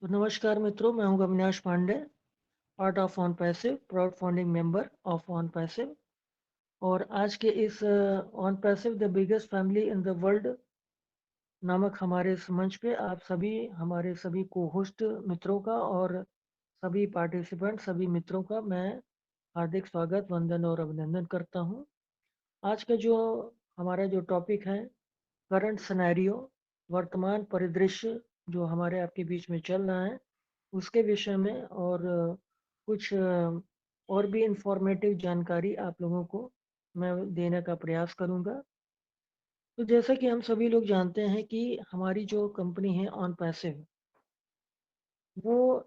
तो नमस्कार मित्रों, मैं हूं Avinash Pandey, part of OnPassive, proud founding member of OnPassive. और आज के इस OnPassive the biggest family in the world नामक हमारे इस मंच पे आप सभी हमारे सभी को होस्ट मित्रों का और सभी पार्टिसिपेंट सभी मित्रों का मैं हार्दिक स्वागत, वंदन और अभिनंदन करता हूं। आज का जो हमारा जो टॉपिक है, करंट सिनेरियो, वर्तमान परिदृश्य जो हमारे आपके बीच में चल रहा है, उसके विषय में और कुछ और भी इंफॉर्मेटिव जानकारी आप लोगों को मैं देने का प्रयास करूंगा। तो जैसा कि हम सभी लोग जानते हैं कि हमारी जो कंपनी है ऑन पैसिव, वो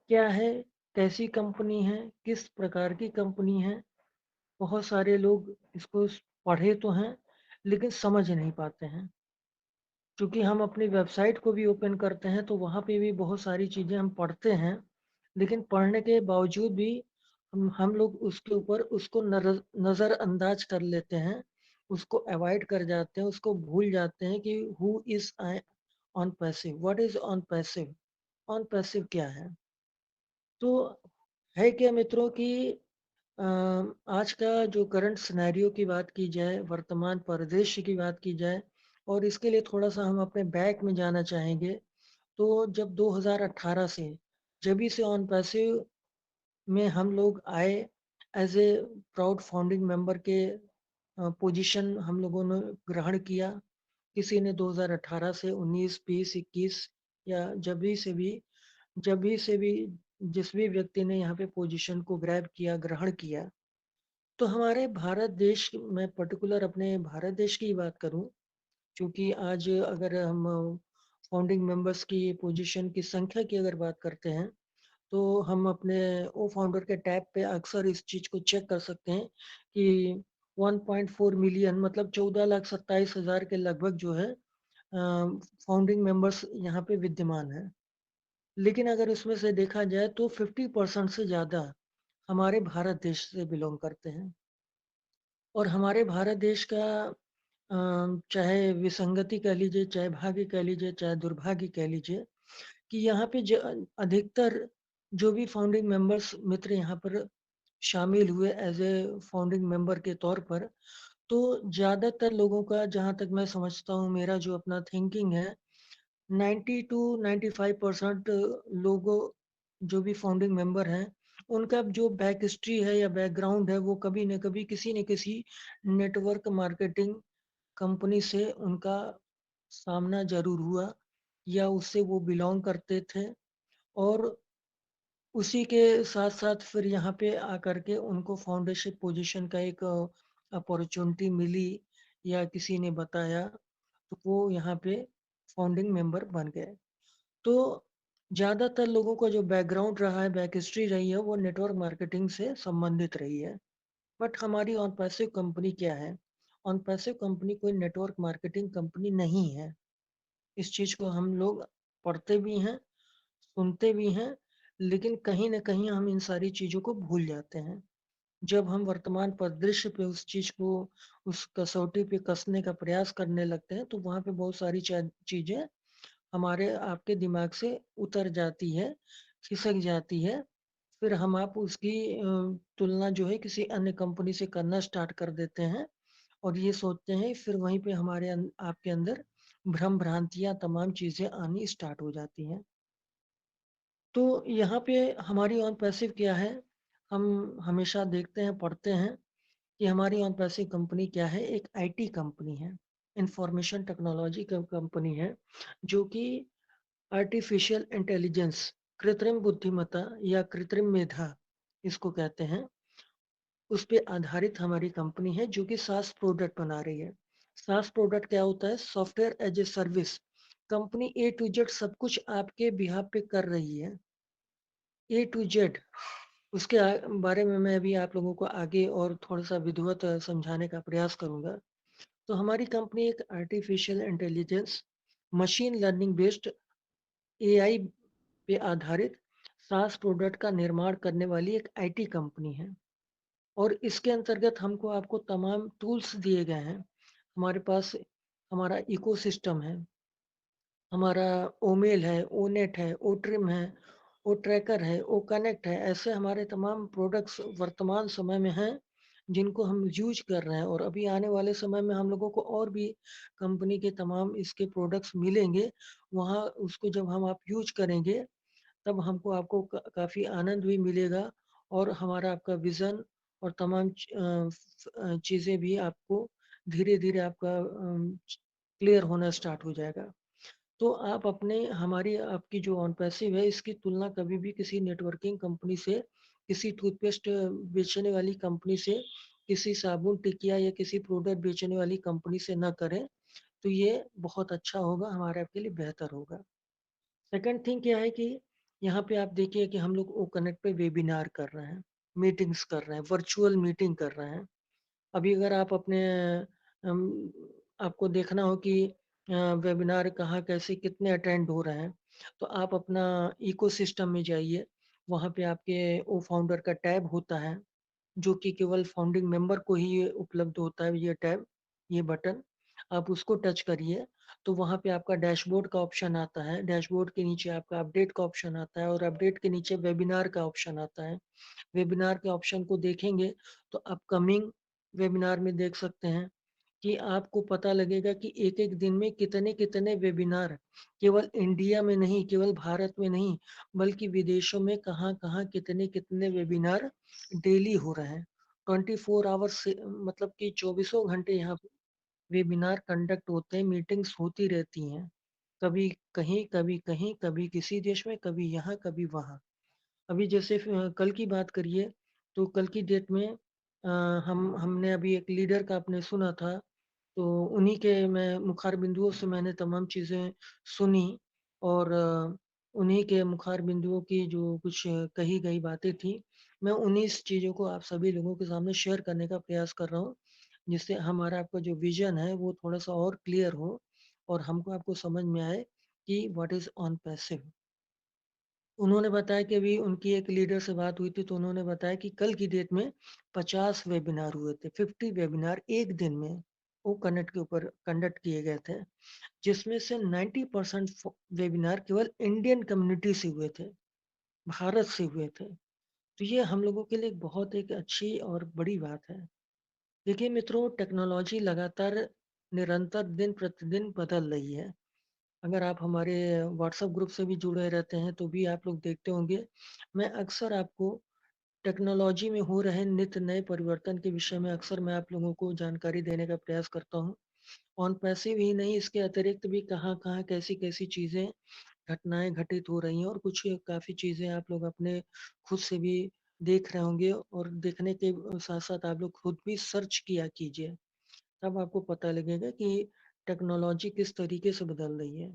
क्या है, कैसी कंपनी है, किस प्रकार की कंपनी है। बहुत सारे लोग इसको पढ़े तो हैं लेकिन समझ नहीं पाते हैं। क्योंकि हम अपनी वेबसाइट को भी ओपन करते हैं तो वहाँ पे भी बहुत सारी चीज़ें हम पढ़ते हैं, लेकिन पढ़ने के बावजूद भी हम लोग उसके ऊपर उसको नज़रअंदाज कर लेते हैं, उसको अवॉइड कर जाते हैं, उसको भूल जाते हैं कि who is I on passive, what is on passive, on passive क्या है। तो है क्या मित्रों कि अ, आज का जो करंट सिनेरियो की बात की जाए, वर्तमान परिदृश्य की बात की जाए, और इसके लिए थोड़ा सा हम अपने बैक में जाना चाहेंगे। तो जब 2018 से जब ही से ऑन पैसिव में हम लोग आए, as a proud founding member के पोजीशन हम लोगों ने ग्रहण किया। किसी ने 2018 से 19, 20, 21 या जब भी से भी जिस भी व्यक्ति ने यहाँ पे पोजीशन को ग्रैब किया, ग्रहण किया, तो हमारे भारत देश में पर्टिकुलर अपने भारत देश की बात करूं, क्योंकि आज अगर हम फाउंडिंग मेंबर्स की पोजीशन की संख्या की अगर बात करते हैं, तो हम अपने ओ फाउंडर के टैब पे अक्सर इस चीज को चेक कर सकते हैं कि 1.4 मिलियन मतलब 14,27,000 के लगभग जो है फाउंडिंग मेंबर्स यहाँ पे विद्यमान है। लेकिन अगर उसमें से देखा जाए तो 50% से ज्यादा हमारे भारत देश से बिलोंग करते हैं। और हमारे भारत देश का चाहे विसंगति कह लीजिए, चाहे भाग्य कह लीजिए, चाहे दुर्भाग्य कह लीजिए, कि यहाँ पे अधिकतर जो भी फाउंडिंग मेंबर्स मित्र यहाँ पर शामिल हुए एज ए फाउंडिंग मेंबर के तौर पर, तो ज़्यादातर लोगों का, जहाँ तक मैं समझता हूँ, मेरा जो अपना थिंकिंग है, 90 टू 95% लोगों जो भी फाउंडिंग मेंबर हैं, उनका जो बैक हिस्ट्री है या बैकग्राउंड है, वो कभी न कभी किसी न किसी नेटवर्क मार्केटिंग कंपनी से उनका सामना जरूर हुआ, या उससे वो बिलोंग करते थे। और उसी के साथ साथ फिर यहाँ पे आकर के उनको फाउंडेशन पोजीशन का एक अपॉर्चुनिटी मिली, या किसी ने बताया, तो वो यहाँ पे फाउंडिंग मेंबर बन गए। तो ज़्यादातर लोगों का जो बैकग्राउंड रहा है, बैक हिस्ट्री रही है, वो नेटवर्क मार्केटिंग से संबंधित रही है। बट हमारी ऑन पैसिव कंपनी क्या है? ऑन पैसिव कंपनी कोई नेटवर्क मार्केटिंग कंपनी नहीं है। इस चीज़ को हम लोग पढ़ते भी हैं, सुनते भी हैं, लेकिन कहीं न कहीं हम इन सारी चीज़ों को भूल जाते हैं। जब हम वर्तमान परिदृश्य पे उस चीज़ को, उस कसौटी पे कसने का प्रयास करने लगते हैं, तो वहाँ पे बहुत सारी चीज़ें हमारे आपके दिमाग से उतर जाती है, खिसक जाती है। फिर हम आप उसकी तुलना जो है किसी अन्य कंपनी से करना स्टार्ट कर देते हैं, और ये सोचते हैं, फिर वहीं पे हमारे आपके अंदर भ्रम भ्रांतियाँ तमाम चीज़ें आनी स्टार्ट हो जाती हैं। तो यहाँ पे हमारी ऑन पैसिव क्या है? हम हमेशा देखते हैं, पढ़ते हैं कि हमारी ऑन पैसिव कंपनी क्या है? एक आईटी कंपनी है, इंफॉर्मेशन टेक्नोलॉजी कंपनी है, जो कि आर्टिफिशियल इंटेलिजेंस, कृत्रिम बुद्धिमत्ता या कृत्रिम मेधा इसको कहते हैं, उस पे आधारित हमारी कंपनी है, जो कि सास प्रोडक्ट बना रही है। सास प्रोडक्ट क्या होता है? Software as a service. Company A to Z सब कुछ आपके बिहाफ पे कर रही है, ए टू जेड। उसके बारे में मैं अभी आप लोगों को आगे और थोड़ा सा विधिवत समझाने का प्रयास करूंगा। तो हमारी कंपनी एक artificial intelligence, machine learning based, AI पे आधारित सास प्रोडक्ट का निर्माण करने वाली एक आईटी कंपनी है। और इसके अंतर्गत हमको आपको तमाम टूल्स दिए गए हैं। हमारे पास हमारा इकोसिस्टम है, हमारा ओमेल है, ओनेट है, ओट्रिम है, ओट्रैकर है, ओकनेक्ट है, ऐसे हमारे तमाम प्रोडक्ट्स वर्तमान समय में हैं, जिनको हम यूज़ कर रहे हैं और अभी आने वाले समय में हम लोगों को और भी कंपनी के तमाम इसके प्रोडक्ट्स मिलेंगे। वहाँ उसको जब हम आप यूज़ करेंगे, तब हमको आपको काफ़ी आनंद भी मिलेगा और हमारा आपका विज़न और तमाम चीज़ें भी आपको धीरे-धीरे आपका क्लियर होना स्टार्ट हो जाएगा। तो आप अपने हमारी आपकी जो ऑन पैसिव है इसकी तुलना कभी भी किसी नेटवर्किंग कंपनी से, किसी टूथपेस्ट बेचने वाली कंपनी से, किसी साबुन टिकिया या किसी प्रोडक्ट बेचने वाली कंपनी से ना करें, तो ये बहुत अच्छा होगा, हमारे आपके लिए बेहतर होगा। सेकंड थिंग क्या है कि यहाँ पे आप देखिए कि हम लोग ओ कनेक्ट पे वेबिनार कर रहे हैं, मीटिंग्स कर रहे हैं, वर्चुअल मीटिंग कर रहे हैं। अभी अगर आप अपने अम, आपको देखना हो कि वेबिनार कहाँ कैसे कितने अटेंड हो रहे हैं, तो आप अपना इकोसिस्टम में जाइए। वहाँ पे आपके ओ फाउंडर का टैब होता है, जो कि केवल फाउंडिंग मेंबर को ही ये उपलब्ध होता है, ये टैब, ये बटन। आप उसको टच करिए, तो वहाँ पे आपका डैशबोर्ड का ऑप्शन आता है। डैशबोर्ड के नीचे आपका अपडेट का ऑप्शन आता है और अपडेट के नीचे वेबिनार का ऑप्शन आता है। वेबिनार के ऑप्शन को देखेंगे तो अपकमिंग वेबिनार में देख सकते हैं कि आपको पता लगेगा कि एक-एक दिन में कितने-कितने वेबिनार केवल इंडिया में नहीं, केवल भारत में नहीं, बल्कि विदेशों में कहाँ-कहाँ कितने-कितने वेबिनार डेली हो रहे हैं। 24 आवर्स से मतलब कि चौबीसों घंटे यहाँ पे वेबिनार कंडक्ट होते हैं, मीटिंग्स होती रहती हैं। कभी कहीं, कभी कहीं, कभी किसी देश में, कभी यहाँ, कभी वहाँ। अभी जैसे कल की बात करिए तो कल की डेट में हमने अभी एक लीडर का आपने सुना था, तो उन्हीं के मैं मुखार बिंदुओं से मैंने तमाम चीज़ें सुनी और उन्हीं के मुखार बिंदुओं की जो कुछ कही गई बातें थी, मैं उन्हीं चीज़ों को आप सभी लोगों के सामने शेयर करने का प्रयास कर रहा हूँ, जिससे हमारा आपका जो विज़न है वो थोड़ा-सा और क्लियर हो और हमको आपको समझ में आए कि व्हाट इज़ ऑन पैसिव। उन्होंने बताया कि अभी उनकी एक लीडर से बात हुई थी, तो उन्होंने बताया कि कल की डेट में 50 वेबिनार हुए थे, 50 वेबिनार एक दिन में वो कनेक्ट के ऊपर कंडक्ट किए गए थे, जिसमें से 90% वेबिनार केवल इंडियन कम्युनिटी से हुए थे, भारत से हुए थे। तो ये हम लोगों के लिए बहुत एक अच्छी और बड़ी बात है। देखिए मित्रों, टेक्नोलॉजी लगातार निरंतर दिन प्रतिदिन बदल रही है। अगर आप हमारे व्हाट्सएप ग्रुप से भी जुड़े रहते हैं तो भी आप लोग देखते होंगे, मैं अक्सर आपको टेक्नोलॉजी में हो रहे नित्य नए परिवर्तन के विषय में अक्सर मैं आप लोगों को जानकारी देने का प्रयास करता हूँ। ऑन पैसिव ही नहीं, इसके अतिरिक्त भी कहाँ-कहाँ कैसी-कैसी चीज़ें, घटनाएँ घटित हो रही हैं और कुछ काफ़ी चीज़ें आप लोग अपने खुद से भी देख रहे होंगे और देखने के साथ-साथ आप लोग खुद भी सर्च किया कीजिए। तब आपको पता लगेगा कि टेक्नोलॉजी किस तरीके से बदल रही है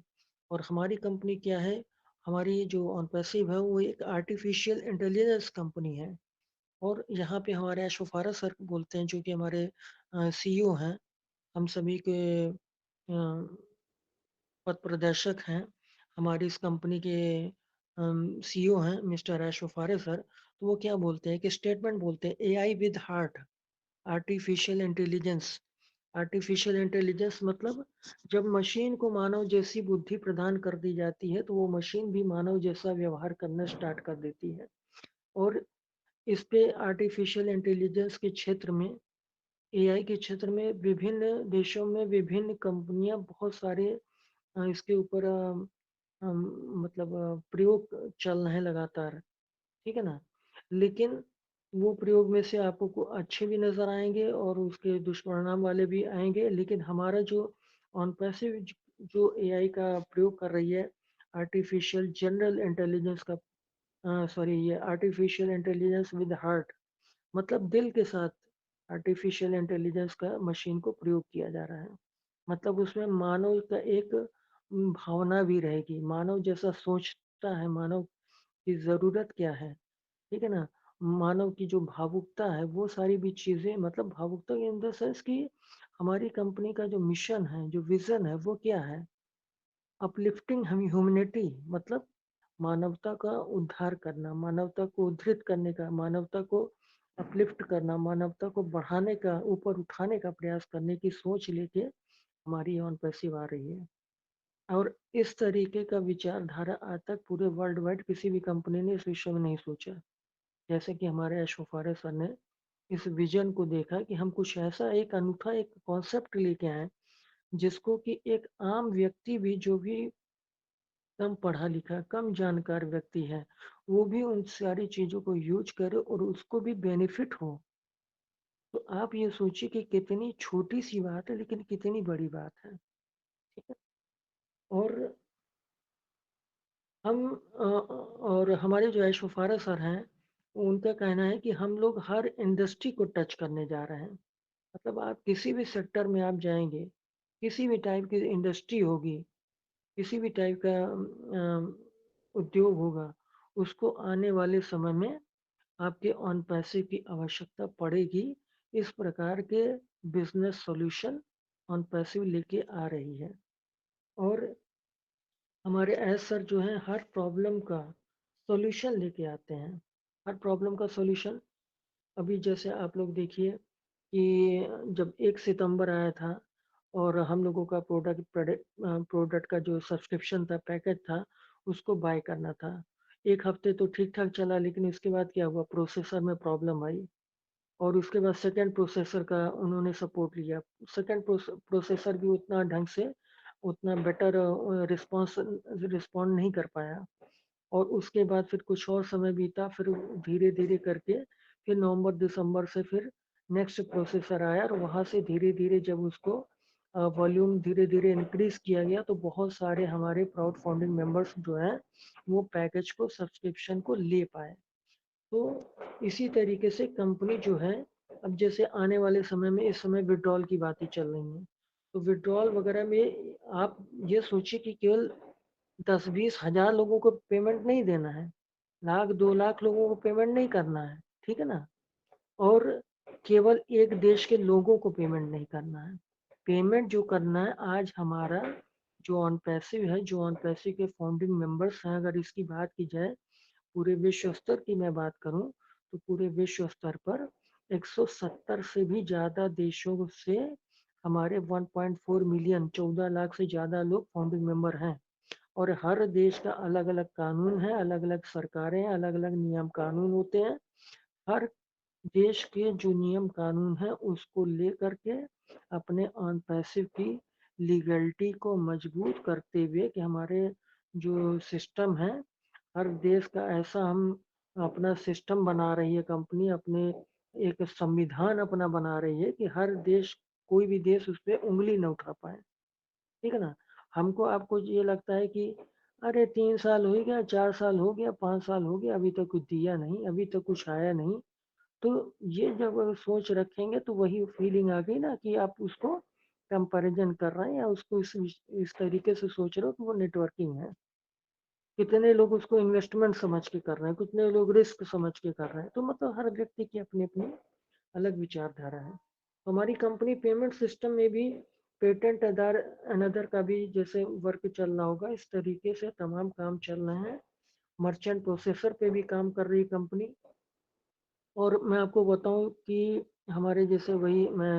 और हमारी कंपनी क्या है। हमारी जो ऑनपैसिव है वो एक आर्टिफिशियल इंटेलिजेंस कंपनी है और यहाँ पे हमारे अशोफारा सर बोलते हैं जो कि हमारे सीईओ हैं, हम सभी के पथ प्रदर्शक हैं। हमारी इस कंपनी के सीईओ हैं मिस्टर अशोफारे सर, तो वो क्या बोलते हैं कि स्टेटमेंट बोलते हैं, AI with heart, artificial intelligence. Artificial intelligence मतलब जब मशीन को मानव जैसी बुद्धि प्रदान कर दी जाती है, तो वो मशीन भी मानव जैसा व्यवहार करना स्टार्ट कर देती है। और इस पे आर्टिफिशियल इंटेलिजेंस के क्षेत्र में, एआई के क्षेत्र में विभिन्न देशों में विभिन्न कंपनियां बहुत सारे इसके ऊपर मतलब प्रयोग चल रहे हैं लगातार, ठीक है ना? लेकिन वो प्रयोग में से आपको अच्छे भी नज़र आएँगे और उसके दुष्परिणाम वाले भी आएँगे। लेकिन हमारा जो ऑन पैसिव जो एआई का प्रयोग कर रही है, आर्टिफिशियल जनरल इंटेलिजेंस का सॉरी, ये आर्टिफिशियल इंटेलिजेंस विद हार्ट, मतलब दिल के साथ आर्टिफिशियल इंटेलिजेंस का मशीन को प्रयोग किया जा रहा है। मतलब उसमें मानव का एक भावना भी रहेगी, मानव जैसा सोचता है, मानव की ज़रूरत क्या है, ठीक है ना? मानव की जो भावुकता है, वो सारी भी चीज़ें, मतलब भावुकता इन द सेंस कि हमारी कंपनी का जो मिशन है, जो विज़न है, वो क्या है? अपलिफ्टिंग ह्यूमैनिटी, मतलब मानवता का उद्धार करना, मानवता को उद्धृत करने का, मानवता को अपलिफ्ट करना, मानवता को बढ़ाने का, ऊपर उठाने का प्रयास करने की सोच लेके हमारी ऑन पैसिव आ रही है। और इस तरीके का विचारधारा आज तक पूरे वर्ल्ड वाइड किसी भी कंपनी ने इस विषय में नहीं सोचा। जैसे कि हमारे एशोफारे सर ने इस विजन को देखा कि हम कुछ ऐसा एक अनूठा एक कॉन्सेप्ट लेके आए जिसको कि एक आम व्यक्ति भी जो भी कम पढ़ा लिखा कम जानकार व्यक्ति है वो भी उन सारी चीजों को यूज करे और उसको भी बेनिफिट हो। तो आप ये सोचिए कि कितनी छोटी सी बात है लेकिन कितनी बड़ी बात है। ठीक है। और हम और हमारे जो ऐशोफारा सर हैं उनका कहना है कि हम लोग हर इंडस्ट्री को टच करने जा रहे हैं। मतलब आप किसी भी सेक्टर में आप जाएंगे, किसी भी टाइप की इंडस्ट्री होगी, किसी भी टाइप का उद्योग होगा, उसको आने वाले समय में आपके ऑन पैसे की आवश्यकता पड़ेगी। इस प्रकार के बिजनेस सॉल्यूशन ऑन पैसिव लेके आ रही है। और हमारे एस सर जो हैं हर प्रॉब्लम का सॉल्यूशन लेके आते हैं। हर प्रॉब्लम का सॉल्यूशन। अभी जैसे आप लोग देखिए कि जब 1 सितंबर आया था और हम लोगों का प्रोडक्ट का जो सब्सक्रिप्शन था, पैकेज था, उसको बाय करना था। 1 हफ्ते तो ठीक ठाक चला लेकिन इसके बाद क्या हुआ, प्रोसेसर में प्रॉब्लम आई और उसके बाद सेकंड प्रोसेसर का उन्होंने सपोर्ट लिया। सेकंड प्रोसेसर भी उतना ढंग से उतना बेटर रिस्पॉन्स रिस्पॉन्ड नहीं कर पाया। और उसके बाद फिर कुछ और समय बीता, फिर धीरे धीरे करके फिर नवंबर दिसंबर से फिर नेक्स्ट प्रोसेसर आया और वहाँ से धीरे धीरे जब उसको वॉल्यूम धीरे धीरे इंक्रीज किया गया तो बहुत सारे हमारे प्राउड फाउंडिंग मेंबर्स जो हैं वो पैकेज को सब्सक्रिप्शन को ले पाए। तो इसी तरीके से कंपनी जो है, अब जैसे आने वाले समय में इस समय विड्रॉल की बातें चल रही हैं, तो विड्रॉल वगैरह में आप ये सोचिए कि केवल 10-20 हज़ार लोगों को पेमेंट नहीं देना है, 1 लाख 2 लाख लोगों को पेमेंट नहीं करना है। ठीक है ना। और केवल एक देश के लोगों को पेमेंट नहीं करना है। पेमेंट जो करना है आज हमारा जो ऑन पैसिव है, जो ऑन पैसिव के फाउंडिंग मेंबर्स हैं, अगर इसकी बात की जाए पूरे विश्व स्तर की मैं बात करूं तो पूरे विश्व स्तर पर 170 से भी ज्यादा देशों से हमारे 1.4 मिलियन 14 लाख से ज्यादा लोग फाउंडिंग मेंबर हैं। और हर देश का अलग अलग कानून है, अलग अलग सरकारें, अलग अलग नियम कानून होते हैं। हर देश के जो नियम कानून है उसको लेकर के अपने ऑन पैसिव की लीगलिटी को मजबूत करते हुए कि हमारे जो सिस्टम है, हर देश का ऐसा हम अपना सिस्टम बना रही है कंपनी, अपने एक संविधान अपना बना रही है कि हर देश, कोई भी देश उस पर उंगली न उठा पाए। ठीक है ना। हमको आपको ये लगता है कि अरे 3 साल हो गया, 4 साल हो गया, 5 साल हो गया, अभी तक कुछ दिया नहीं, अभी तक कुछ आया नहीं। तो ये जब सोच रखेंगे तो वही फीलिंग आ गई ना कि आप उसको कंपैरिजन कर रहे हैं या उसको इस तरीके से सोच रहे हो कि वो नेटवर्किंग है। कितने लोग उसको इन्वेस्टमेंट समझ के कर रहे हैं, कितने लोग रिस्क समझ के कर रहे हैं। तो मतलब हर व्यक्ति की अपनी अपनी अलग विचारधारा है। हमारी कंपनी पेमेंट सिस्टम में भी पेटेंट आधार अनदर का भी जैसे वर्क चल रहा होगा, इस तरीके से तमाम काम चल रहे हैं। मर्चेंट प्रोसेसर पे भी काम कर रही कंपनी। और मैं आपको बताऊं कि हमारे जैसे वही मैं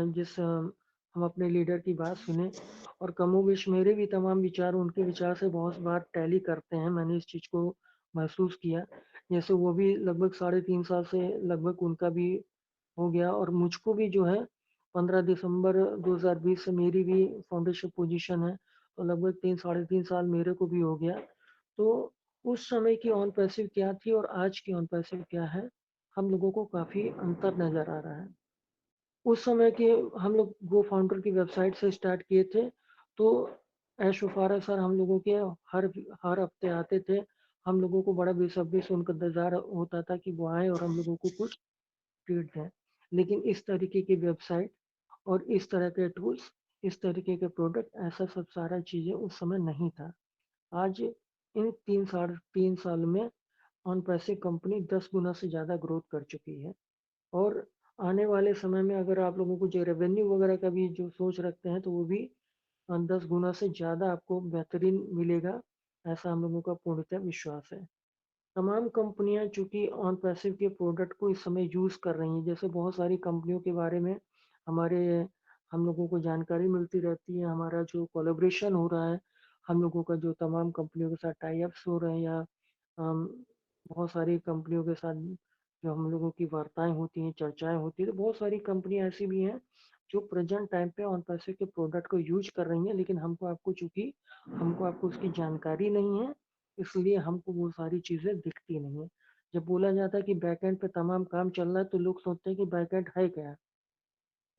हम अपने लीडर की बात सुने और कमोबेश मेरे भी तमाम विचार उनके विचार से बहुत बार टैली करते हैं। मैंने इस चीज़ को महसूस किया। जैसे वो भी लगभग 3.5 साल से लगभग उनका भी हो गया और मुझको भी जो है 15 दिसंबर 2020 से मेरी भी फाउंडेशन पोजीशन है, तो लगभग 3 साढ़े 3 साल मेरे को भी हो गया। तो उस समय की ऑन पैसिव क्या थी और आज की ऑन पैसिव क्या है, हम लोगों को काफ़ी अंतर नज़र आ रहा है। उस समय के हम लोग गो फाउंडर की वेबसाइट से स्टार्ट किए थे, तो ऐशोफारा सर हम लोगों के हर हर हफ्ते आते थे। हम लोगों को बड़ा बेसब्री से उनका इंतजार होता था कि वो आए और हम लोगों को कुछ ट्रीट दें। लेकिन इस तरीके की वेबसाइट और इस तरह के टूल्स, इस तरीके के प्रोडक्ट, ऐसा सब सारा चीज़ें उस समय नहीं था। आज इन 3 साल में ऑन पैसे कंपनी 10 गुना से ज़्यादा ग्रोथ कर चुकी है। और आने वाले समय में अगर आप लोगों को जो रेवेन्यू वगैरह का भी जो सोच रखते हैं तो वो भी 10 गुना से ज़्यादा आपको बेहतरीन मिलेगा, ऐसा हम लोगों का पूर्णतः विश्वास है। तमाम कंपनियां चूंकि ऑन पैसिव के प्रोडक्ट को इस समय यूज़ कर रही हैं, जैसे बहुत सारी कंपनियों के बारे में हमारे हम लोगों को जानकारी मिलती रहती है, हमारा जो कोलैबोरेशन हो रहा है, हम लोगों का जो तमाम कंपनियों के साथ टाई अप्स हो रहे हैं या अम, बहुत सारी कंपनियों के साथ जो हम लोगों की वार्ताएँ होती हैं, चर्चाएँ होती हैं, तो बहुत सारी कंपनियाँ ऐसी भी हैं जो प्रेज़ेंट टाइम पे ऑन पैसे के प्रोडक्ट को यूज़ कर रही हैं, लेकिन हमको आपको उसकी जानकारी नहीं है, इसलिए हमको वो सारी चीज़ें दिखती नहीं हैं। जब बोला जाता है कि बैकएंड पे तमाम काम चल रहा है, तो लोग सोचते हैं कि बैकएंड है क्या?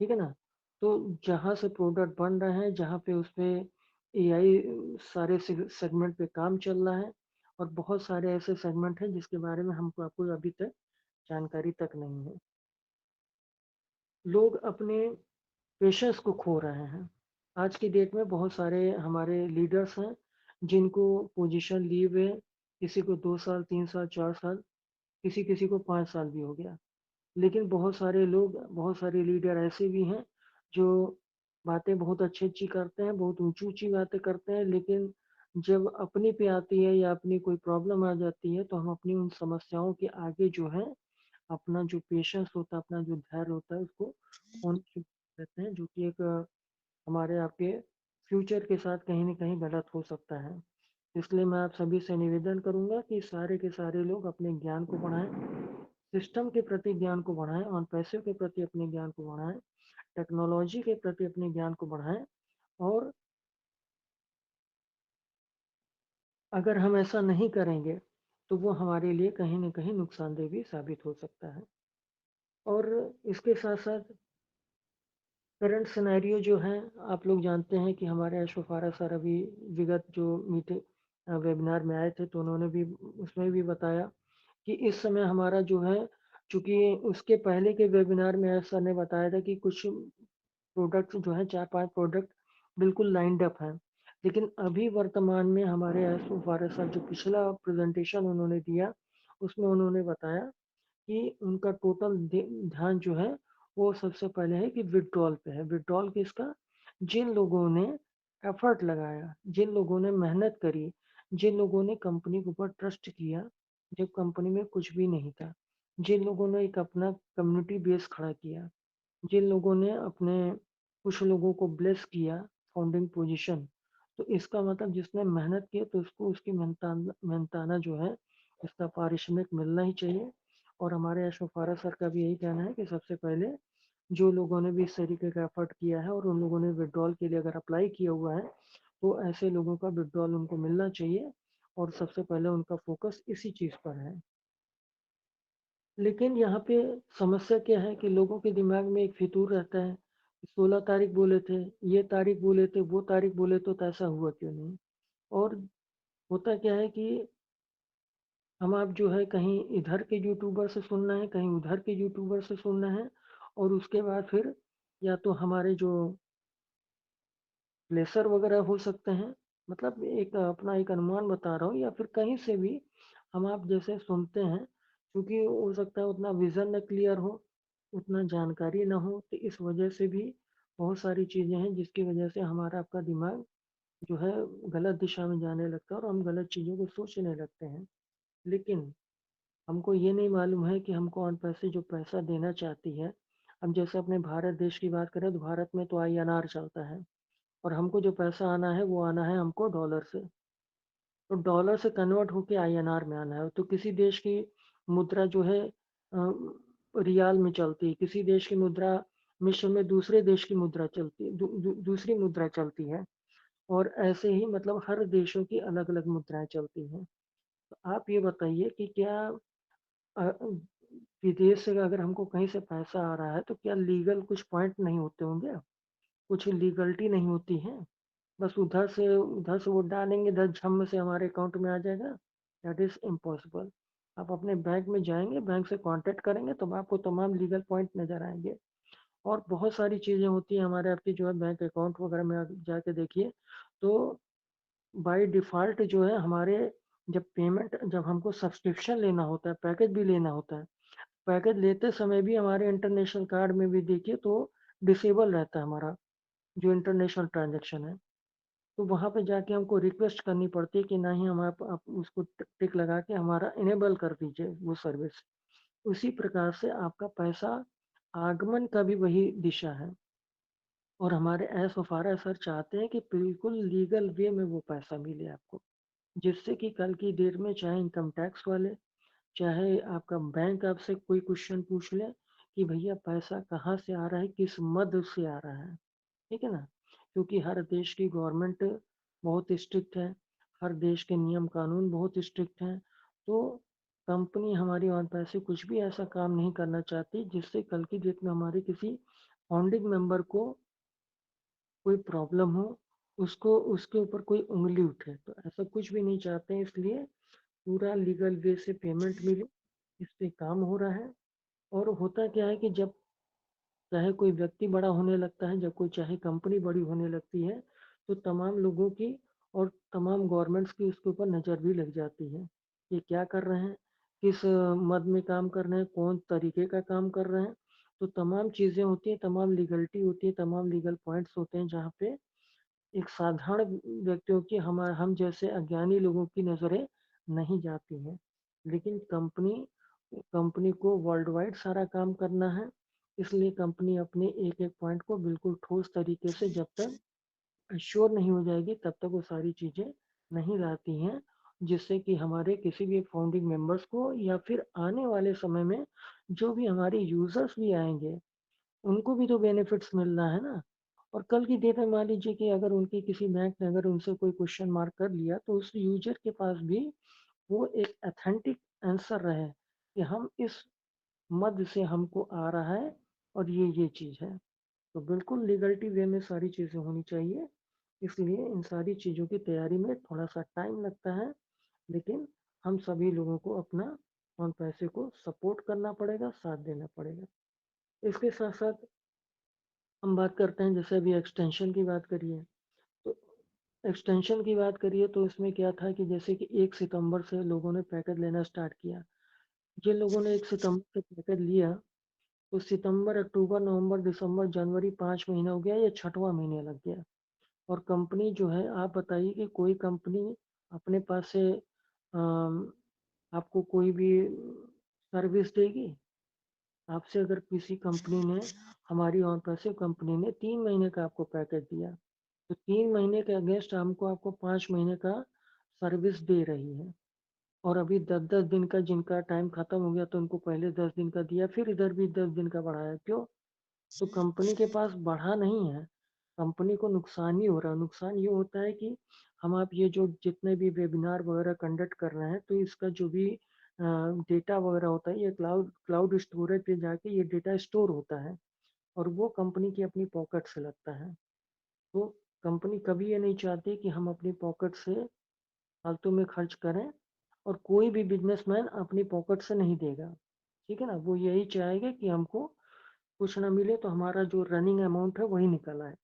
ठीक है ना? तो जहाँ से प्रोडक्ट बन रहे हैं, जहाँ पे उसपे एआई सारे सेगमेंट पे काम चल रहा है और बहुत सारे ऐसे सेगमेंट हैं जिसके बारे में हमको आपको अभी तक जानकारी तक नहीं है। लोग अपने पेशेंस को खो रहे हैं। आज की डेट में बहुत सारे हमारे लीडर्स हैं जिनको पोजीशन लिए हुए किसी को 2 साल, 3 साल, 4 साल, किसी-किसी को 5 साल भी हो गया। लेकिन बहुत सारे लोग, बहुत सारे लीडर ऐसे भी हैं जो बातें बहुत अच्छी-अच्छी करते हैं, बहुत ऊँची-ऊँची बातें करते हैं, लेकिन जब अपने पे आती है या अपनी कोई प्रॉब्लम आ जाती है, तो हम अपनी उन समस्याओं के आगे जो है, अपना जो पेशेंस होता है, अपना जो धैर्य होता है, उसको खोने की कहते हैं, जो कि एक हमारे आपके फ्यूचर के साथ कहीं न कहीं गलत हो सकता है। इसलिए मैं आप सभी से निवेदन करूँगा कि सारे के सारे लोग अपने ज्ञान को बढ़ाएँ, सिस्टम के प्रति ज्ञान को बढ़ाएँ और पैसों के प्रति अपने ज्ञान को बढ़ाएँ, टेक्नोलॉजी के प्रति अपने ज्ञान को बढ़ाएँ और अगर हम ऐसा नहीं करेंगे, तो वो हमारे लिए कहीं न कहीं नुकसानदेह भी साबित हो सकता है। और इसके साथ-साथ करंट सिनेरियो जो है, आप लोग जानते हैं कि हमारे अशोक फारा सर अभी विगत जो वेबिनार में आए थे, तो उन्होंने भी उसमें भी बताया कि इस समय हमारा जो है, चूँकि उसके पहले के वेबिनार में सर ने बताया था कि कुछ प्रोडक्ट्स जो हैं 4-5 प्रोडक्ट बिल्कुल लाइन्ड अप हैं। लेकिन अभी वर्तमान में हमारे अशोक फारा सर जो पिछला प्रेज़ेंटेशन उन्होंने दिया, उसमें उन्होंने बताया कि उनका टोटल ध्यान जो है वो सबसे पहले है कि विथड्रॉल पे है। विथड्रॉल किसका? जिन लोगों ने एफर्ट लगाया, जिन लोगों ने मेहनत करी, जिन लोगों ने कंपनी के ऊपर ट्रस्ट किया, जब कंपनी में कुछ भी नहीं था, जिन लोगों ने एक अपना कम्युनिटी बेस खड़ा किया, जिन लोगों ने अपने कुछ लोगों को ब्लेस किया फाउंडिंग पोजीशन, तो इसका मतलब जिसने मेहनत की है तो उसको उसकी मेहनताना जो है इसका पारिश्रमिक मिलना ही चाहिए। और हमारे अशोक फारा सर का भी यही कहना है कि सबसे पहले जो लोगों ने भी इस तरीके का एफर्ट किया है और उन लोगों ने विड्रॉल के लिए अगर अप्लाई किया हुआ है, तो ऐसे लोगों का विड्रॉल उनको मिलना चाहिए और सबसे पहले उनका फोकस इसी चीज़ पर है। लेकिन यहाँ पे समस्या क्या है कि लोगों के दिमाग में एक फितूर रहता है, 16 तारीख बोले थे, ये तारीख बोले थे, वो तारीख बोले तो ऐसा हुआ क्यों नहीं? और होता क्या है कि हम आप जो है कहीं इधर के यूट्यूबर से सुनना है, कहीं उधर के यूट्यूबर से सुनना है और उसके बाद फिर या तो हमारे जो प्लेसर वगैरह हो सकते हैं, मतलब एक अपना एक अनुमान बता रहा हूँ या फिर कहीं से भी हम आप जैसे सुनते हैं, क्योंकि हो सकता है उतना विज़न ना क्लियर हो, उतना जानकारी ना हो, तो इस वजह से भी बहुत सारी चीज़ें हैं जिसकी वजह से हमारा आपका दिमाग जो है गलत दिशा में जाने लगता है और हम गलत चीज़ों को सोचने लगते हैं। लेकिन हमको ये नहीं मालूम है कि हमको ऑन पैसे जो पैसा देना चाहती है, हम जैसे अपने भारत देश की बात करें तो भारत में तो आईएनआर चलता है और हमको जो पैसा आना है वो आना है हमको डॉलर से। तो डॉलर से कन्वर्ट होके आईएनआर में आना है। तो किसी देश की मुद्रा जो है रियाल में चलती है, किसी देश की मुद्रा मिस्र में दूसरे देश की मुद्रा चलती है, दूसरी मुद्रा चलती है और ऐसे ही मतलब हर देशों की अलग-अलग मुद्राएँ चलती हैं। तो आप ये बताइए कि क्या अ, विदेश से अगर हमको कहीं से पैसा आ रहा है तो क्या लीगल कुछ पॉइंट नहीं होते होंगे? कुछ लीगलिटी नहीं होती है? बस उधर से वो डालेंगे 10 झम्म से हमारे अकाउंट में आ जाएगा? That is impossible. आप अपने बैंक में जाएँगे, बैंक से कॉन्टैक्ट करेंगे तब आपको तमाम लीगल पॉइंट नज़र आएँगे। और बहुत सारी चीज़ें होती हैं हमारे आपके जो है बैंक अकाउंट वगैरह में आप जाके देखिए, तो बाय डिफ़ॉल्ट जो है हमारे जब हमको सब्सक्रिप्शन लेना होता है, पैकेज भी लेना होता है, पैकेज लेते समय भी हमारे इंटरनेशनल कार्ड में भी देखिए तो डिसेबल रहता है हमारा, जो इंटरनेशनल ट्रांज़ैक्शन है। तो वहाँ पे जाके हमको रिक्वेस्ट करनी पड़ती है कि नहीं हम आप उसको टिक लगा के हमारा इनेबल कर दीजिए वो सर्विस। उसी प्रकार से आपका पैसा आगमन का भी वही दिशा है। और हमारे एसओफारा सर चाहते हैं कि बिल्कुल लीगल वे में वो पैसा मिले आपको, जिससे कि कल की डेट में चाहे इनकम टैक्स वाले, चाहे आपका बैंक आपसे कोई क्वेश्चन पूछ ले कि भैया पैसा कहाँ से आ रहा है, किस मद से आ रहा है, ठीक है ना? क्योंकि हर देश की गवर्नमेंट बहुत स्ट्रिक्ट है, हर देश के नियम कानून बहुत स्ट्रिक्ट हैं, तो कंपनी हमारी वहाँ पैसे कुछ भी ऐसा काम नहीं करना चाहती जिससे कल की डेट में हमारे किसी फाउंडिंग मेंबर को कोई प्रॉब्लम हो, उसको उसके ऊपर कोई उंगली उठे, तो ऐसा कुछ भी नहीं चाहते हैं। इसलिए पूरा लीगल वे से पेमेंट मिले, इस पे काम हो रहा है। और होता क्या है कि जब चाहे कोई व्यक्ति बड़ा होने लगता है, जब कोई चाहे कंपनी बड़ी होने लगती है, तो तमाम लोगों की और तमाम गवर्नमेंट्स की उसके ऊपर नज़र भी लग जाती है। ये क्या कर रहे हैं, किस मद में काम कर रहे हैं, कौन तरीके का काम कर रहे हैं। तो तमाम चीज़ें होती हैं, तमाम लीगलिटी होती है, तमाम लीगल पॉइंट्स होते हैं जहाँ पे एक साधारण व्यक्तियों की हम जैसे अज्ञानी लोगों की नज़रें नहीं जाती हैं। लेकिन कंपनी कंपनी को वर्ल्ड वाइड सारा काम करना है, इसलिए कंपनी अपने एक एक पॉइंट को बिल्कुल ठोस तरीके से जब तक श्योर नहीं हो जाएगी तब तक वो सारी चीज़ें नहीं लाती हैं, जिससे कि हमारे किसी भी फाउंडिंग मेंबर्स को या फिर आने वाले समय में जो भी हमारे यूजर्स भी आएंगे उनको भी तो बेनिफिट्स मिलना है ना। और कल की डेट में मान लीजिए कि अगर उनके किसी बैंक ने अगर उनसे कोई क्वेश्चन मार्क कर लिया तो उस यूजर के पास भी वो एक अथेंटिक आंसर रहे कि हम इस मद से हमको आ रहा है और ये चीज़ है। तो बिल्कुल लीगलिटी वे में सारी चीज़ें होनी चाहिए, इसलिए इन सारी चीज़ों की तैयारी में थोड़ा सा टाइम लगता है, लेकिन हम सभी लोगों को अपना उन पैसे को सपोर्ट करना पड़ेगा, साथ देना पड़ेगा। इसके साथ साथ हम बात करते हैं, जैसे अभी एक्सटेंशन की बात करिए, तो एक्सटेंशन की बात करिए तो इसमें क्या था कि जैसे कि 1 सितंबर से लोगों ने पैकेज लेना स्टार्ट किया। जिन लोगों ने 1 सितंबर से पैकेज लिया, तो सितंबर, अक्टूबर, नवंबर, दिसंबर, जनवरी 5 महीना हो गया, ये छठवां महीने लग गया। और कंपनी जो है, आप बताइए कि कोई कंपनी अपने पास से आपको कोई भी सर्विस देगी? आपसे अगर किसी कंपनी ने, हमारी और पैसे कंपनी ने 3 महीने का आपको पैकेज दिया, तो 3 महीने के अगेंस्ट हमको आपको 5 महीने का सर्विस दे रही है। और अभी 10-10 दिन का जिनका टाइम खत्म हो गया तो उनको पहले 10 दिन का दिया, फिर इधर भी 10 दिन का बढ़ाया। क्यों? तो कंपनी के पास बढ़ा नहीं है, कंपनी को नुकसान ही हो रहा है। नुकसान ये होता है कि हम आप ये जो जितने भी वेबिनार वगैरह कंडक्ट कर रहे हैं, तो इसका जो भी डेटा वगैरह होता है, ये क्लाउड क्लाउड स्टोरेज पे जाके ये डेटा स्टोर होता है और वो कंपनी की अपनी पॉकेट से लगता है। तो कंपनी कभी ये नहीं चाहती कि हम अपनी पॉकेट से फालतू में खर्च करें, और कोई भी बिजनेसमैन अपनी पॉकेट से नहीं देगा, ठीक है ना? वो यही चाहेगा कि हमको कुछ ना मिले तो हमारा जो रनिंग अमाउंट है वही निकल आए।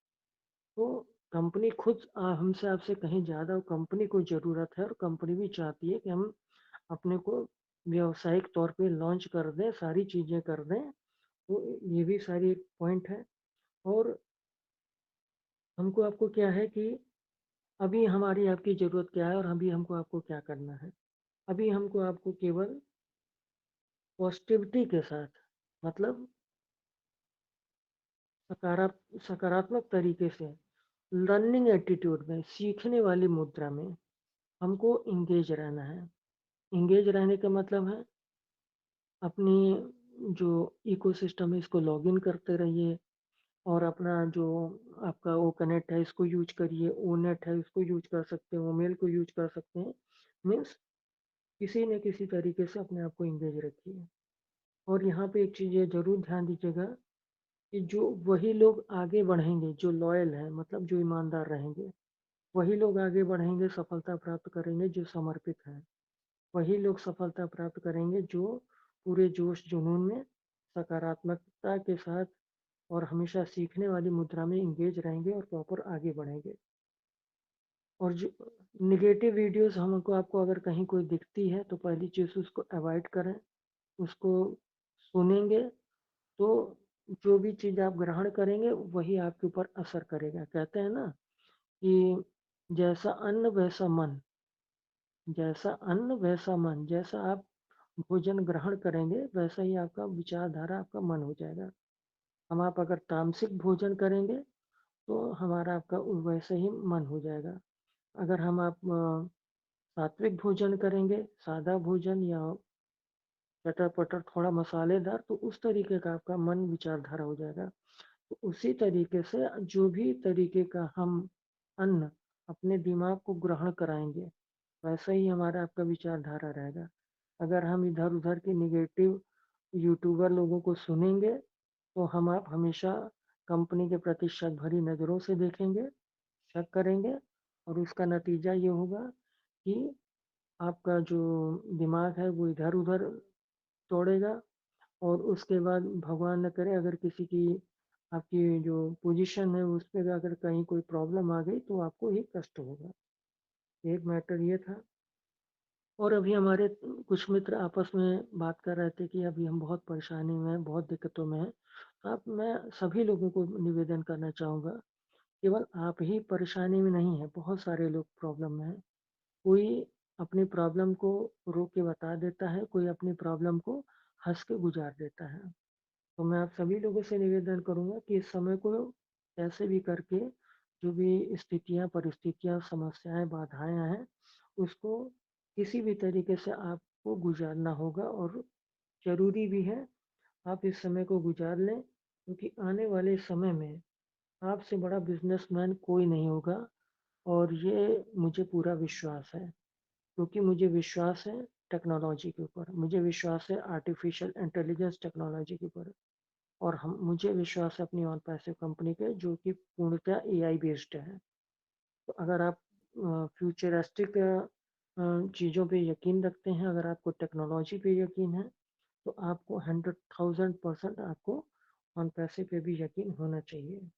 तो कंपनी खुद हमसे आपसे कहीं ज़्यादा कंपनी को ज़रूरत है, और कंपनी भी चाहती है कि हम अपने को व्यावसायिक तौर पे लॉन्च कर दें, सारी चीज़ें कर दें। तो ये भी सारी एक पॉइंट है। और हमको आपको क्या है कि अभी हमारी आपकी ज़रूरत क्या है और अभी हमको आपको क्या करना है। अभी हमको आपको केवल पॉजिटिविटी के साथ, मतलब सकारात्मक तरीके से, लर्निंग एटीट्यूड में, सीखने वाली मुद्रा में हमको इंगेज रहना है। इंगेज रहने का मतलब है अपनी जो इकोसिस्टम है इसको लॉगिन करते रहिए, और अपना जो आपका ओ कनेक्ट है इसको यूज करिए, ओ नेट है इसको यूज कर सकते हैं, ओ मेल को यूज कर सकते हैं। मीन्स किसी न किसी तरीके से अपने आप को इंगेज रखिए। और यहाँ पे एक चीज़ ये जरूर ध्यान दीजिएगा कि जो वही लोग आगे बढ़ेंगे जो लॉयल हैं, मतलब जो ईमानदार रहेंगे, वही लोग आगे बढ़ेंगे, सफलता प्राप्त करेंगे जो समर्पित हैं। वही लोग सफलता प्राप्त करेंगे जो पूरे जोश जुनून में, सकारात्मकता के साथ और हमेशा सीखने वाली मुद्रा में इंगेज रहेंगे और प्रॉपर आगे बढ़ेंगे। और जो निगेटिव वीडियोस हमको आपको अगर कहीं कोई दिखती है तो पहली चीज़ उसको अवॉइड करें। उसको सुनेंगे तो जो भी चीज़ आप ग्रहण करेंगे वही आपके ऊपर असर करेगा। कहते हैं ना कि जैसा अन्न वैसा मन, जैसा अन्न वैसा मन, जैसा आप भोजन ग्रहण करेंगे वैसा ही आपका विचारधारा, आपका मन हो जाएगा। हम आप अगर तामसिक भोजन करेंगे तो हमारा आपका वैसे ही मन हो जाएगा। अगर हम आप सात्विक भोजन करेंगे, सादा भोजन या चटर-पटर थोड़ा मसालेदार, तो उस तरीके का आपका मन विचारधारा हो जाएगा। तो उसी तरीके से जो भी तरीके का हम अन्न अपने दिमाग को ग्रहण कराएँगे, वैसा ही हमारा आपका विचारधारा रहेगा। अगर हम इधर-उधर के नेगेटिव यूट्यूबर लोगों को सुनेंगे, तो हम आप हमेशा कंपनी के प्रति शक भरी नज़रों से देखेंगे, शक करेंगे और उसका नतीजा ये होगा कि आपका जो दिमाग है वो इधर-उधर दौड़ेगा और उसके बाद भगवान न करे अगर किसी की आपकी जो पोजीशन है उस पे अगर कहीं कोई प्रॉब्लम आ गई तो आपको ही कष्ट होगा। एक मैटर ये था और अभी हमारे कुछ मित्र आपस में बात कर रहे थे कि अभी हम बहुत परेशानी में हैं, बहुत दिक्कतों में हैं। अब मैं सभी लोगों को निवेदन करना चाहूँगा, केवल आप ही परेशानी में नहीं हैं, बहुत सारे लोग प्रॉब्लम में हैं। कोई अपनी प्रॉब्लम को रो के बता देता है, कोई अपनी प्रॉब्लम को हँस के गुज़ार देता है। तो मैं आप सभी लोगों से निवेदन करूँगा कि इस समय को कैसे भी करके जो भी स्थितियाँ, परिस्थितियाँ, समस्याएँ, बाधाएँ हैं, उसको किसी भी तरीके से आपको गुज़ारना होगा और ज़रूरी भी है, आप इस समय को गुज़ार लें क्योंकि आने वाले समय में आपसे बड़ा बिज़नेसमैन कोई नहीं होगा और ये मुझे पूरा विश्वास है। क्योंकि मुझे विश्वास है टेक्नोलॉजी के ऊपर, मुझे विश्वास है आर्टिफ़िशियल इंटेलिजेंस टेक्नोलॉजी के ऊपर। और हम मुझे विश्वास है अपनी ऑन पैसिव कंपनी पे जो कि पूर्णतः एआई बेस्ड है। तो अगर आप फ्यूचरिस्टिक चीज़ों पे यकीन रखते हैं, अगर आपको टेक्नोलॉजी पे यकीन है, तो आपको 100,000% आपको ऑन पैसिव पे भी यकीन होना चाहिए।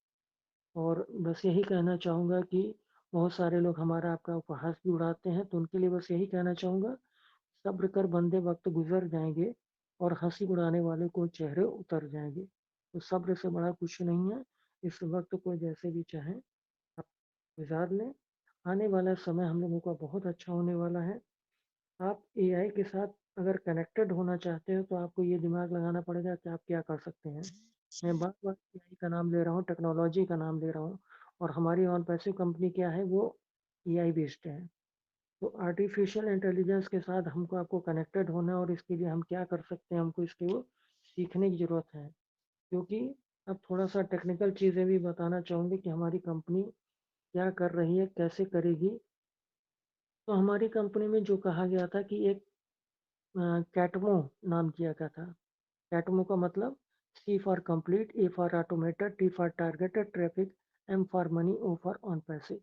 और बस यही कहना चाहूँगा कि बहुत सारे लोग हमारा आपका उपहास भी उड़ाते हैं, तो उनके लिए बस यही कहना चाहूँगा, सब्र कर बंदे वक़्त गुज़र जाएँगे और हँसी उड़ाने वाले को चेहरे उतर जाएँगे। तो सब्र से बड़ा कुछ नहीं है, इस वक़्त को जैसे भी चाहें आप गुज़ार लें। आने वाला समय हम लोगों का बहुत अच्छा होने वाला है। आप एआई के साथ अगर कनेक्टेड होना चाहते हो, तो आपको ये दिमाग लगाना पड़ेगा कि आप क्या कर सकते हैं। मैं बार-बार एआई का नाम ले रहा हूँ, टेक्नोलॉजी का नाम ले रहा हूँ और हमारी ऑन पैसिव कंपनी क्या है, वो एआई बेस्ड है। तो आर्टिफिशियल इंटेलिजेंस के साथ हमको आपको कनेक्टेड होना है और इसके लिए हम क्या कर सकते हैं हमको इसके वो सीखने की ज़रूरत है क्योंकि अब थोड़ा सा टेक्निकल चीज़ें भी बताना चाहूँगी कि हमारी कंपनी क्या कर रही है कैसे करेगी। तो हमारी कंपनी में जो कहा गया था कि एक कैटमो नाम किया गया था। कैटमो का मतलब C for complete, A for automated, T for targeted traffic, M for money, O for on पैसे।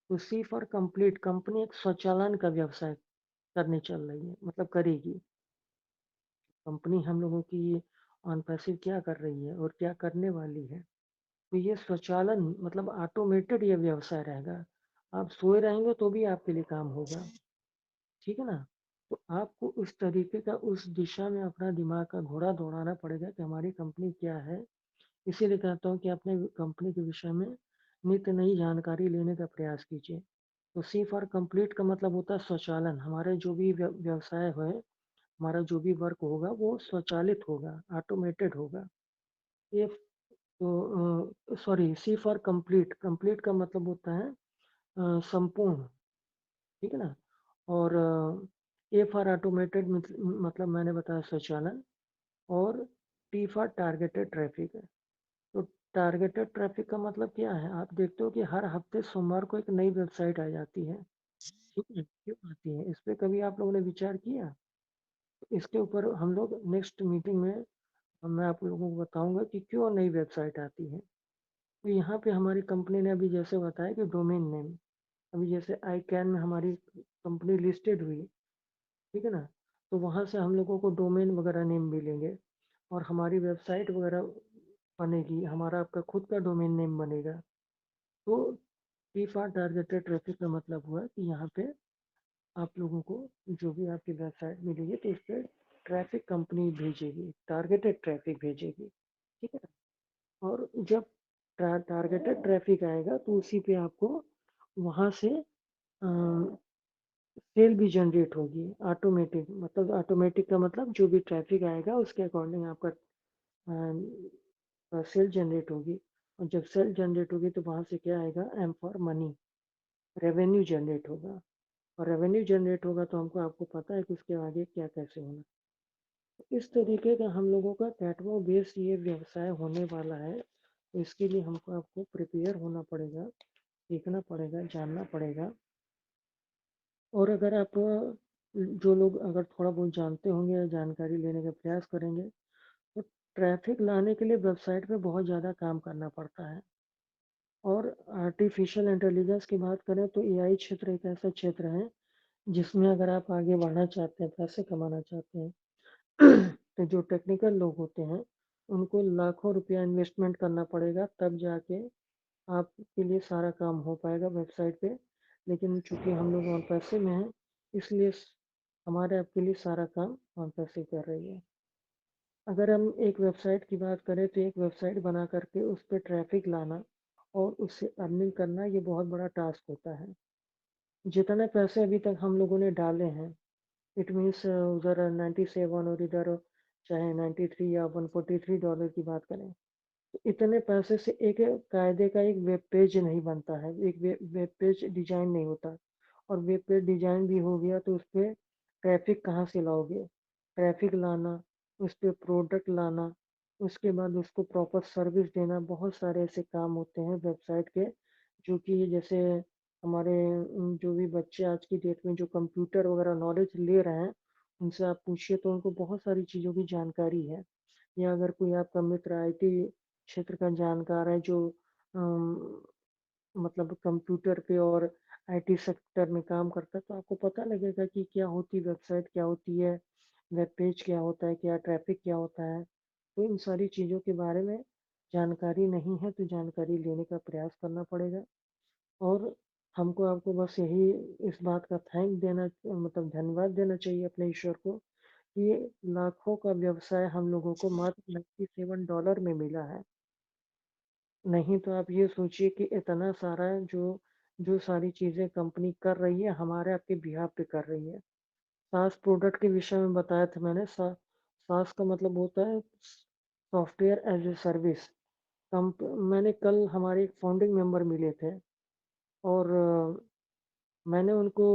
तो सी फॉर कंप्लीट कंपनी एक स्वचालन का व्यवसाय करने चल रही है मतलब करेगी। कंपनी हम लोगों की ऑन पैसिव क्या कर रही है और क्या करने वाली है। तो ये स्वचालन मतलब ऑटोमेटेड ये व्यवसाय रहेगा। आप सोए रहेंगे तो भी आपके लिए काम होगा, ठीक है ना? तो आपको उस तरीके का उस दिशा में अपना दिमाग का घोड़ा दौड़ाना पड़ेगा कि हमारी कंपनी क्या है। इसीलिए कहता हूँ कि अपने कंपनी के विषय में नित्य नई जानकारी लेने का प्रयास कीजिए। तो सी फॉर कंप्लीट का मतलब होता है स्वचालन। हमारे जो भी व्यवसाय है, हमारा जो भी वर्क होगा वो स्वचालित होगा, ऑटोमेटेड होगा। ये तो sorry C for complete, complete का मतलब होता है संपूर्ण, ठीक है ना? और ए फॉर ऑटोमेटेड मतलब मैंने बताया स्वचालन और टी फॉर टारगेटेड ट्रैफिक है। तो टारगेटेड ट्रैफिक का मतलब क्या है? आप देखते हो कि हर हफ्ते सोमवार को एक नई वेबसाइट आ जाती है, ठीक है? क्यों आती है? इस पे कभी आप लोगों ने विचार किया? इसके ऊपर हम लोग नेक्स्ट मीटिंग में मैं आप लोगों को बताऊंगा कि क्यों नई वेबसाइट आती है। तो यहाँ पे हमारी कंपनी ने अभी जैसे बताया कि डोमेन नेम, अभी जैसे आई कैन में हमारी कंपनी लिस्टेड हुई, ठीक है ना? तो वहाँ से हम लोगों को डोमेन वगैरह नेम मिलेंगे और हमारी वेबसाइट वगैरह बनेगी, हमारा आपका खुद का डोमेन नेम बनेगा। तो टी फॉर टारगेटेड ट्रैफिक का मतलब हुआ कि यहाँ पे आप लोगों को जो भी आपकी वेबसाइट मिलेगी तो इस पर ट्रैफिक कंपनी भेजेगी, टारगेटेड ट्रैफिक भेजेगी, ठीक है ना? और जब टारगेटेड ट्रैफिक आएगा तो उसी पे आपको वहाँ से सेल भी जनरेट होगी ऑटोमेटिक। मतलब ऑटोमेटिक का मतलब जो भी ट्रैफिक आएगा उसके अकॉर्डिंग आपका सेल जनरेट होगी। और जब सेल जनरेट होगी तो वहाँ से क्या आएगा, M for money, revenue generate होगा। और रेवेन्यू जनरेट होगा तो हमको आपको पता है कि उसके आगे क्या कैसे होना। तो इस तरीके का हम लोगों का कैटवा बेस्ड ये व्यवसाय होने वाला है। तो इसके लिए हमको आपको प्रिपेयर होना पड़ेगा, सीखना पड़ेगा, जानना पड़ेगा। और अगर आप जो लोग अगर थोड़ा बहुत जानते होंगे या जानकारी लेने का प्रयास करेंगे, तो ट्रैफिक लाने के लिए वेबसाइट पे बहुत ज़्यादा काम करना पड़ता है। और आर्टिफिशियल इंटेलिजेंस की बात करें तो एआई क्षेत्र एक ऐसा क्षेत्र है जिसमें अगर आप आगे बढ़ना चाहते हैं, पैसे कमाना चाहते हैं, तो जो टेक्निकल लोग होते हैं उनको लाखों रुपया इन्वेस्टमेंट करना पड़ेगा, तब जाके आपके लिए सारा काम हो पाएगा वेबसाइट पे। लेकिन चूंकि हम लोग ऑन पैसे में हैं, इसलिए हमारे आपके लिए सारा काम ऑन पैसे कर रही है। अगर हम एक वेबसाइट की बात करें तो एक वेबसाइट बना करके उस पर ट्रैफिक लाना और उससे अर्निंग करना, ये बहुत बड़ा टास्क होता है। जितने पैसे अभी तक हम लोगों ने डाले हैं, इट मीन्स उधर 97 और इधर चाहे 93 या $143 की बात करें, तो इतने पैसे से एक कायदे का एक वेब पेज नहीं बनता है, एक वेब पेज डिजाइन नहीं होता। और वेब पेज डिजाइन भी हो गया तो उस पर ट्रैफिक कहाँ से लाओगे, ट्रैफिक लाना, उस पर प्रोडक्ट लाना, उसके बाद उसको प्रॉपर सर्विस देना, बहुत सारे ऐसे काम होते हैं वेबसाइट के, जो कि जैसे हमारे जो भी बच्चे आज की डेट में जो कंप्यूटर वगैरह नॉलेज ले रहे हैं, उनसे आप पूछिए तो उनको बहुत सारी चीज़ों की जानकारी है। या अगर कोई आपका मित्र आईटी क्षेत्र का जानकार है जो अम, मतलब कंप्यूटर पे और आईटी सेक्टर में काम करता है, तो आपको पता लगेगा कि क्या होती वेबसाइट, क्या होती है वेब पेज, क्या होता है, क्या ट्रैफिक क्या होता है। तो इन सारी चीज़ों के बारे में जानकारी नहीं है, तो जानकारी लेने का प्रयास करना पड़ेगा। और हमको आपको बस यही इस बात का थैंक देना, मतलब धन्यवाद देना चाहिए अपने ईश्वर को कि ये लाखों का व्यवसाय हम लोगों को मात्र $97 में मिला है। नहीं तो आप ये सोचिए कि इतना सारा जो जो सारी चीज़ें कंपनी कर रही है हमारे आपके बिहाफ पे कर रही है। सास प्रोडक्ट के विषय में बताया था मैंने, सास का मतलब होता है सॉफ्टवेयर एज ए सर्विस। मैंने कल हमारे एक फाउंडिंग मेंबर मिले थे और मैंने उनको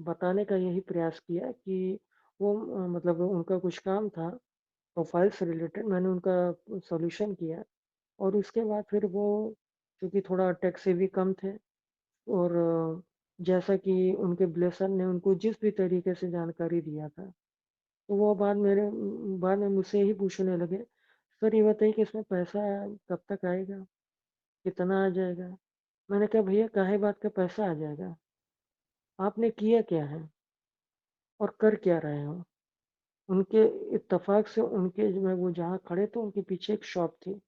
बताने का यही प्रयास किया कि वो मतलब उनका कुछ काम था प्रोफाइल से रिलेटेड, मैंने उनका सॉल्यूशन किया। और उसके बाद फिर वो चूँकि थोड़ा टेक से भी कम थे और जैसा कि उनके ब्लेसर ने उनको जिस भी तरीके से जानकारी दिया था, तो वो बाद में मुझसे ही पूछने लगे, सर ये बताइए कि इसमें पैसा कब तक आएगा, कितना आ जाएगा। मैंने कहा भैया काहे बात का पैसा आ जाएगा, आपने किया क्या है और कर क्या रहे हो। उनके इत्तेफाक से उनके जो है वो जहाँ खड़े थे उनके पीछे एक शॉप थी।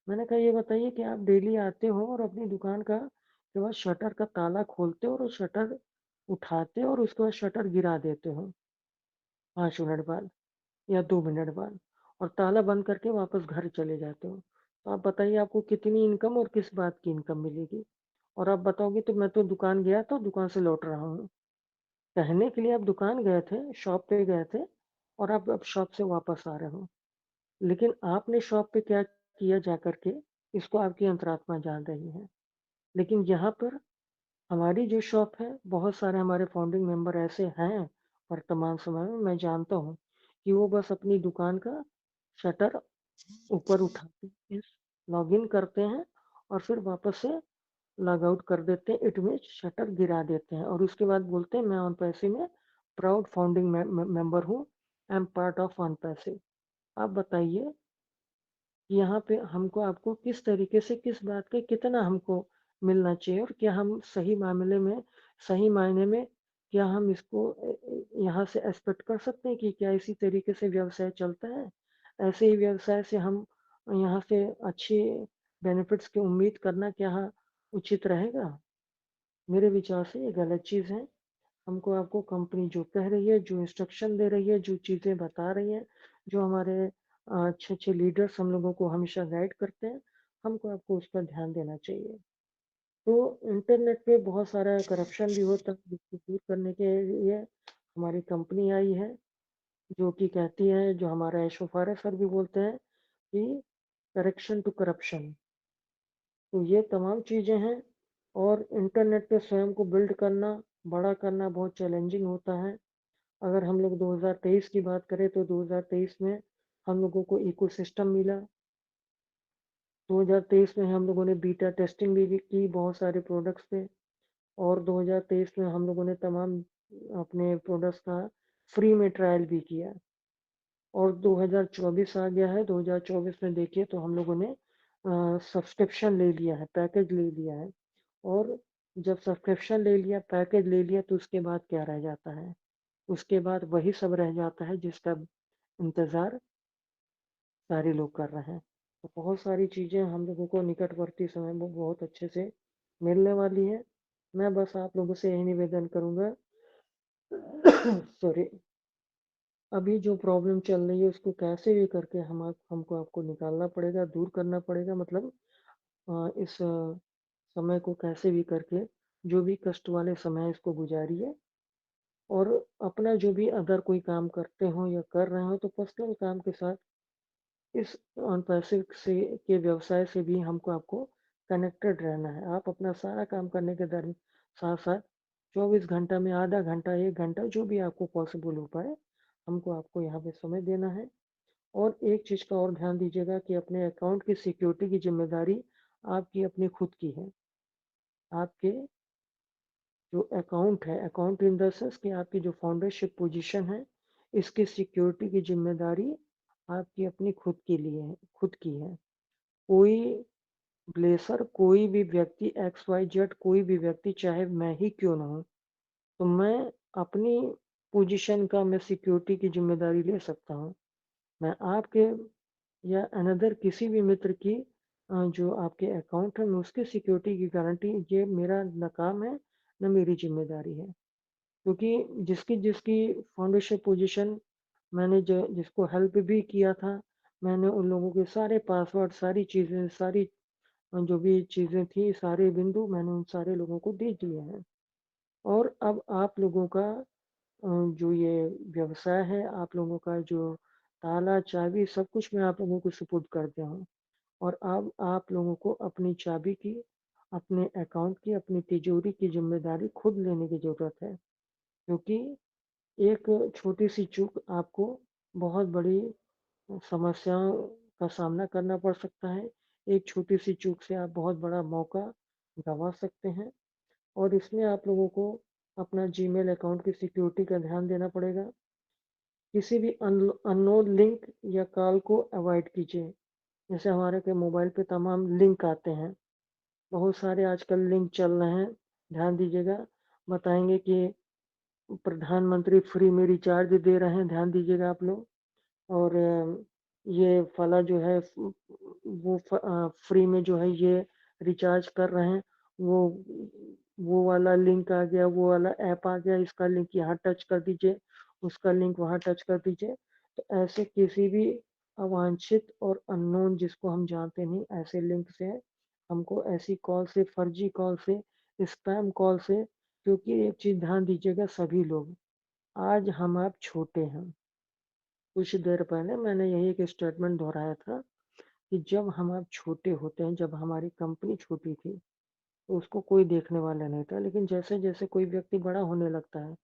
मैंने कहा ये बताइए कि आप डेली आते हो और अपनी दुकान का के बाद शटर का ताला खोलते हो और शटर उठाते हो और उसके बाद शटर गिरा देते हो 5 मिनट बाद या 2 मिनट बाद, और ताला बंद करके वापस घर चले जाते हो। तो आप बताइए आपको कितनी इनकम और किस बात की इनकम मिलेगी। और आप बताओगे तो मैं तो दुकान गया था, दुकान से लौट रहा हूँ। कहने के लिए आप दुकान गए थे, शॉप पे गए थे और आप अब शॉप से वापस आ रहे हो, लेकिन आपने शॉप पे क्या किया जा करके, इसको आपकी अंतरात्मा जान रही है। लेकिन यहाँ पर हमारी जो शॉप है, बहुत सारे हमारे फाउंडिंग मेंबर ऐसे हैं वर्तमान समय में, मैं जानता हूँ कि वो बस अपनी दुकान का शटर ऊपर उठाते हैं, लॉग इन करते हैं और फिर वापस से लॉग आउट कर देते हैं, इट मीन शटर गिरा देते हैं और उसके बाद बोलते हैं मैं ऑन पैसे में प्राउड फाउंडिंग मेंबर हूँ, I am part of on पैसे। आप बताइए यहाँ पे हमको आपको किस तरीके से किस बात का कितना हमको मिलना चाहिए, और क्या हम सही मामले में सही मायने में क्या हम इसको यहाँ से एक्सपेक्ट कर सकते हैं कि क्या इसी तरीके से व्यवसाय चलता है। ऐसे ही व्यवसाय से हम यहाँ से अच्छी बेनिफिट्स की उम्मीद करना क्या उचित रहेगा। मेरे विचार से ये गलत चीज़ है। हमको आपको कंपनी जो कह रही है, जो इंस्ट्रक्शन दे रही है, जो चीज़ें बता रही है, जो हमारे अच्छे अच्छे लीडर्स हम लोगों को हमेशा गाइड करते हैं, हमको आपको उस पर ध्यान देना चाहिए। तो इंटरनेट पे बहुत सारा करप्शन भी होता है, जिसको दूर करने के लिए हमारी कंपनी आई है, जो कि कहती है, जो हमारा एशो फारे सर भी बोलते हैं कि करेक्शन टू करप्शन। तो ये तमाम चीज़ें हैं और इंटरनेट पे स्वयं को बिल्ड करना, बड़ा करना बहुत चैलेंजिंग होता है। अगर हम लोग 2023 की बात करें तो 2023 में हम लोगों को इकोसिस्टम मिला। 2023 में हम लोगों ने बीटा टेस्टिंग भी की बहुत सारे प्रोडक्ट्स पे और 2023 में हम लोगों ने तमाम अपने प्रोडक्ट्स का फ्री में ट्रायल भी किया और 2024 आ गया है। 2024 में देखिए तो हम लोगों ने सब्सक्रिप्शन ले लिया है, पैकेज ले लिया है और जब सब्सक्रिप्शन ले लिया, पैकेज ले लिया तो उसके बाद क्या रह जाता है? उसके बाद वही सब रह जाता है जिसका इंतज़ार सारे लोग कर रहे हैं। तो बहुत सारी चीज़ें हम लोगों को निकटवर्ती समय में बहुत अच्छे से मिलने वाली है। मैं बस आप लोगों से यही निवेदन करूँगा सॉरी, अभी जो प्रॉब्लम चल रही है उसको कैसे भी करके हमको आपको निकालना पड़ेगा, दूर करना पड़ेगा मतलब इस समय को कैसे भी करके जो भी कष्ट वाले समय है इसको गुजारिए और अपना जो भी अदर कोई काम करते हो या कर रहे हो तो पर्सनल काम के साथ इस पैसे से के व्यवसाय से भी हमको आपको कनेक्टेड रहना है। आप अपना सारा काम करने के दर साथ-साथ 24 घंटा में आधा घंटा, 1 घंटा जो भी आपको पॉसिबल हो पाए, हमको आपको यहाँ पे समय देना है। और एक चीज़ का और ध्यान दीजिएगा कि अपने अकाउंट की सिक्योरिटी की ज़िम्मेदारी आपकी अपनी खुद की है। आपके जो अकाउंट है, अकाउंट इन द सेंस कि आपकी जो फाउंडरशिप पोजीशन है, इसकी सिक्योरिटी की ज़िम्मेदारी आपकी अपनी खुद की है। कोई ब्लेसर, कोई भी व्यक्ति एक्स वाई जेड कोई भी व्यक्ति चाहे मैं ही क्यों ना हूँ, तो मैं अपनी पोजीशन का मैं सिक्योरिटी की ज़िम्मेदारी ले सकता हूँ। मैं आपके या अनदर किसी भी मित्र की जो आपके अकाउंट है, मैं उसकी सिक्योरिटी की गारंटी ये मेरा ना काम है, ना मेरी ज़िम्मेदारी है। क्योंकि जिसकी फाउंडेशन पोजीशन मैंने जो जिसको हेल्प भी किया था, मैंने उन लोगों के सारे पासवर्ड, सारी चीज़ें, सारी जो भी चीज़ें थी, सारे बिंदु मैंने उन सारे लोगों को दे दिए हैं। और अब आप लोगों का जो ये व्यवसाय है, आप लोगों का जो ताला, चाबी सब कुछ मैं आप लोगों को सुपुर्द कर दिया हूँ। और अब आप लोगों को अपनी चाबी की, अपने अकाउंट की, अपनी तिजोरी की ज़िम्मेदारी खुद लेने की ज़रूरत है। क्योंकि एक छोटी-सी चूक आपको बहुत बड़ी समस्याओं का सामना करना पड़ सकता है। एक छोटी-सी चूक से आप बहुत बड़ा मौका गँवा सकते हैं और इसमें आप लोगों को अपना जीमेल अकाउंट की सिक्योरिटी का ध्यान देना पड़ेगा। किसी भी अननोन लिंक या कॉल को अवॉइड कीजिए। जैसे हमारे के मोबाइल पे तमाम लिंक आते हैं, बहुत सारे आजकल लिंक चल रहे हैं, ध्यान दीजिएगा। बताएँगे कि प्रधानमंत्री फ्री में रिचार्ज दे रहे हैं, ध्यान दीजिएगा आप लोग। और ये फला जो है फ्री में जो है ये रिचार्ज कर रहे हैं, वो वो वाला लिंक आ गया, वो वाला ऐप आ गया, इसका लिंक यहाँ टच कर दीजिए, उसका लिंक वहाँ टच कर दीजिए। तो ऐसे किसी भी अवांछित और अननोन जिसको हम जानते नहीं ऐसे लिंक से हमको ऐसी कॉल से, फर्जी कॉल से, स्पैम कॉल से, क्योंकि एक चीज़ ध्यान दीजिएगा सभी लोग, आज हम आप छोटे हैं। कुछ देर पहले मैंने यही एक स्टेटमेंट दोहराया था कि जब हम आप छोटे होते हैं, जब हमारी कंपनी छोटी थी, तो उसको कोई देखने वाला नहीं था। लेकिन जैसे-जैसे कोई व्यक्ति बड़ा होने लगता है,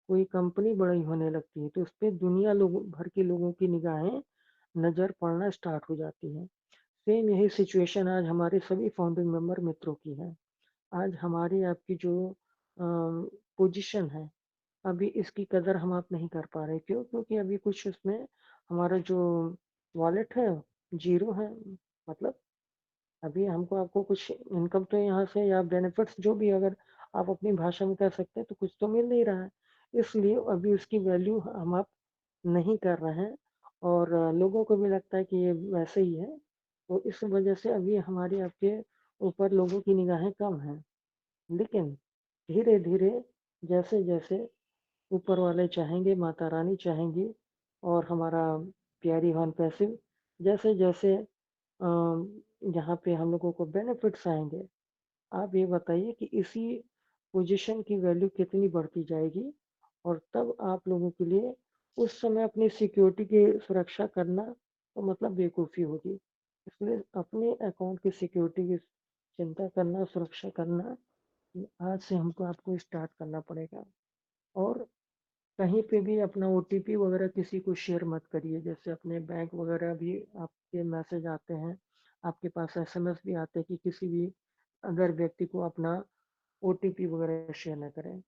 कोई कंपनी बड़ी होने लगती है, तो उसपे दुनिया लोगों भर के लोगों की निगाहें, नज़र पड़ना स्टार्ट हो जाती है। सेम यही सिचुएशन आज हमारे सभी फाउंडिंग मेंबर मित्रों की है। आज हमारी आपकी जो पोजीशन है, अभी इसकी कदर हम आप नहीं कर पा रहे। क्यों? क्योंकि अभी कुछ उसमें हमारा जो वॉलेट है, ज़ीरो है। मतलब अभी हमको आपको कुछ इनकम तो यहाँ से या बेनिफिट्स जो भी अगर आप अपनी भाषा में कह सकते हैं तो कुछ तो मिल नहीं रहा है। इसलिए अभी उसकी वैल्यू हम आप नहीं कर रहे हैं और लोगों को भी लगता है कि ये वैसे ही है। तो इस वजह से अभी हमारी आपके ऊपर लोगों की निगाहें कम हैं। लेकिन धीरे-धीरे जैसे-जैसे ऊपर वाले चाहेंगे, माता रानी चाहेंगी और हमारा प्यारी वान पैसिव जैसे-जैसे यहाँ पे हम लोगों को बेनिफिट्स आएँगे, आप ये बताइए कि इसी पोज़ीशन की वैल्यू कितनी बढ़ती जाएगी और तब आप लोगों के लिए उस समय अपनी सिक्योरिटी की सुरक्षा करना तो मतलब बेवकूफ़ी होगी। इसलिए अपने अकाउंट की सिक्योरिटी की चिंता करना, सुरक्षा करना, ये आज से हमको आपको स्टार्ट करना पड़ेगा। और कहीं पे भी अपना ओटीपी वगैरह किसी को शेयर मत करिए। जैसे अपने बैंक वगैरह भी आपके मैसेज आते हैं, आपके पास एसएमएस भी आते हैं कि किसी भी अगर व्यक्ति को अपना ओटीपी वगैरह शेयर ना करें।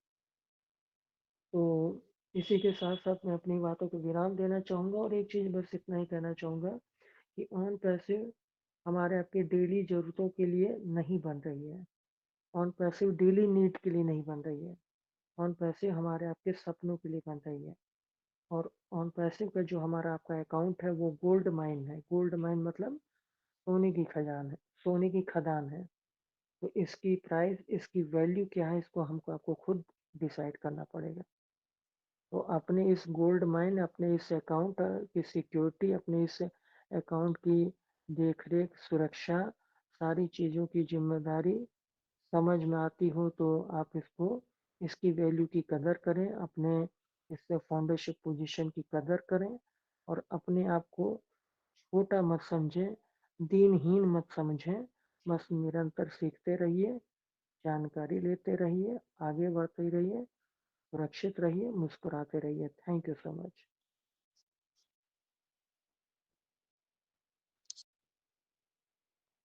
तो इसी के साथ-साथ मैं अपनी बातों को विराम देना चाहूँगा और एक चीज़ बस इतना ही कहना चाहूँगा कि ऑन पैसिव हमारे आपके डेली ज़रूरतों के लिए नहीं बन रही है। ऑन पैसिव डेली नीड के लिए नहीं बन रही है। ऑन पैसिव हमारे आपके सपनों के लिए बन रही है। और ऑन पैसिव का जो हमारा आपका अकाउंट है वो गोल्ड माइन है। गोल्ड माइन मतलब सोने की खजान है, सोने की खदान है। तो इसकी प्राइस, इसकी वैल्यू क्या है, इसको हमको आपको खुद डिसाइड करना पड़ेगा। तो अपने इस गोल्ड माइन, अपने इस अकाउंट की सिक्योरिटी, अपने इस अकाउंट की देख-रेख, सुरक्षा, सारी चीज़ों की ज़िम्मेदारी समझ में आती हो तो आप इसको, इसकी वैल्यू की कदर करें, अपने इस फाउंडरशिप पोजीशन की कदर करें और अपने आप को छोटा मत समझें, दीनहीन मत समझें। बस निरंतर सीखते रहिए, जानकारी लेते रहिए, आगे बढ़ते रहिए, सुरक्षित रहिए, मुस्कुराते रहिए। Thank you so much.